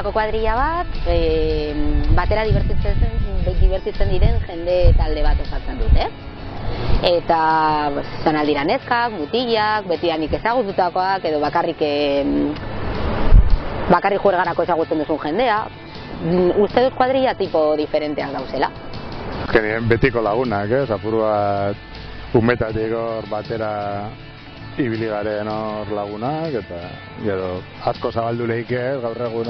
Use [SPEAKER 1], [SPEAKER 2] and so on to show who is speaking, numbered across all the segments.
[SPEAKER 1] guretzako kuadrilla bat, batera divertitzen diren jende talde bat osatzen dute. Eta izan aldira neskak, mutilak, betidanik ezagututakoak, edo bakarrik juergarako ezagutzen duzun jendea. Uste dut kuadrilla tipo diferenteak dauzela.
[SPEAKER 2] Azkenien betiko lagunak, apur bat umetatik hor batera ibili garen hor lagunak, eta gero asko zabaldu lehik gaur egun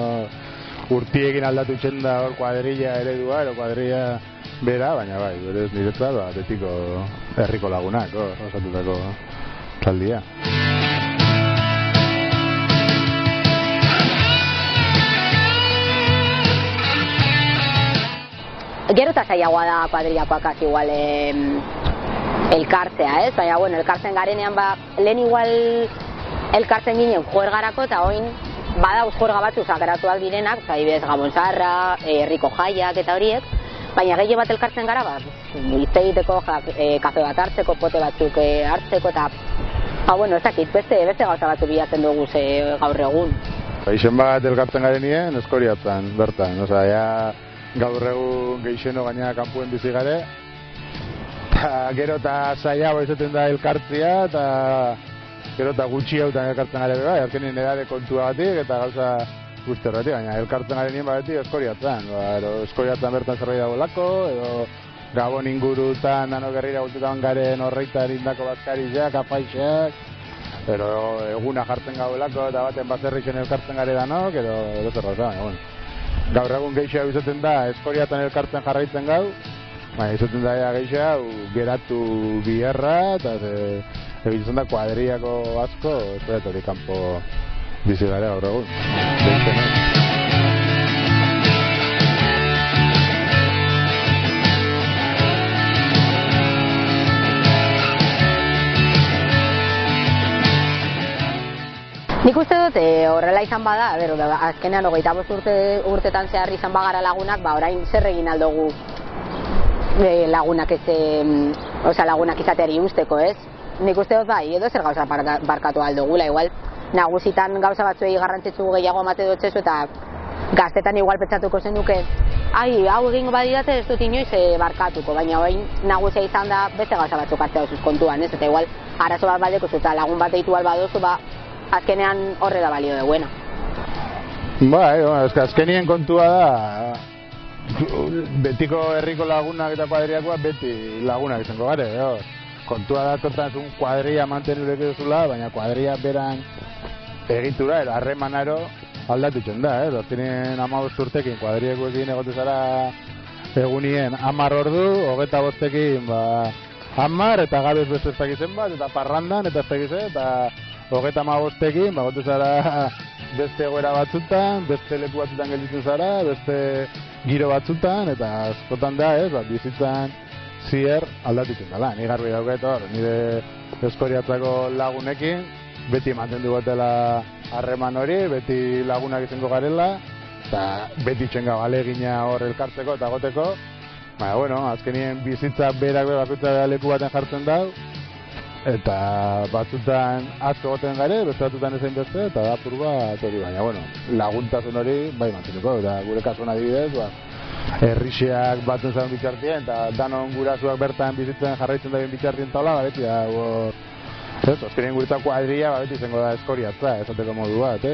[SPEAKER 2] urtiekin aldatu txenda hor kuadrilla eredua, ero kuadrilla bera, baina bai, berez niretzat betiko herriko lagunak osatutako taldia.
[SPEAKER 1] Gero eta zailagoa da kuadrillakoak igual elkartzea, ez? Baina, bueno, elkartzen garenean, lehen igual elkartzen ginen juergarako, eta oin badauz juerga batzu sakratuak direnak, adibidez Gabon Zaharra, herriko jaiak eta horiek, baina gehien bat elkartzen gara, hitz egiteko, kafe bat hartzeko, pote batzuk hartzeko, eta, bueno, ez dakit, beste gauza batzu bilatzen dugu gaur egun.
[SPEAKER 2] Izen bat elkartzen garenien, Eskoriatzen, bertan, gaur egun geixeno gaina kanpuen bizi gare, gero eta zailago izaten da elkartzea, eta gero eta gutxi hautan elkartzen gare beba, azkenien edade kontuagatik eta gauza guzterratik, baina elkartzen gare nien babetik Eskoriatzen. Eskoriatzen bertan zerbait dago lako, edo Gabon ingurutan danok herrira gultetan garen horreitar indako bazkarizak, apaixak, pero eguna jartzen gauelako eta baten bazerrixen elkartzen gare danok, edo zerrata, bueno. Gaur egun geixea izaten da Eskoriatzen elkartzen jarraitzen gau, baina izaten da geixea geratu biherra, eta egitzen da kuadriako asko, ez da hori kanpo bizi gara gaur egun.
[SPEAKER 1] Nik uste dut horrela izan bada, azkenean 25 urtetan zehar izan bagara lagunak, orain zer egin aldugu lagunak izateari usteko, ez? Nik uste dut edo zer gauza barkatu aldugula, igual nagusitan gauza batzuei garrantzitsu gehiago emate dutzezu eta gaztetan igual pentsatuko zenuke hau egingo badidate ez dut inoiz barkatuko, baina orain nagusia izan da beste gauza batzuk hartzea duzuz kontuan, ez? Eta igual arazo bat badeko eta lagun bat deitu albadozu, azkenean horre da balio duena.
[SPEAKER 2] Azkenien kontua da, betiko herriko lagunak eta kuadriakoak beti lagunak izango gare. Kontua da tortan zuen kuadria mantenurek duzula, baina kuadria beran egitura, harremanaro aldatu txen da. Azkenien 15 urtekin kuadriakoekin egote zara egunien 10 ordu, 25 ekin 10 eta gabez beste ez dakizen bat, eta parrandan eta ez dakizen, eta 35 ekin, gote zara beste egoera batzutan, beste leku batzutan gelditzen zara, beste giro batzutan, eta askotan da, bizitzan zier aldatutzen dela. Ni garbi dauket hor, nire Eskoriatzako lagunekin, beti mantendu gotela harreman hori, beti lagunak izango garela, eta beti txenga alegina hor elkartzeko eta goteko. Azkenien bizitza berak bakutza leku baten jartzen dau, eta batzutan asko goten gare, beste batzutan ezein beste, eta da apur bat hori, baina, laguntasun hori bai mantenuko, eta gure kasuan adibidez, herrixeak batzen zaren bitxartien, eta danon gurasuak bertan bizitzen jarraitzen dagoen bitxartien taula, beti da, azkenien guretzako kuadria, beti izango da Eskoriatza, esateko modu bat,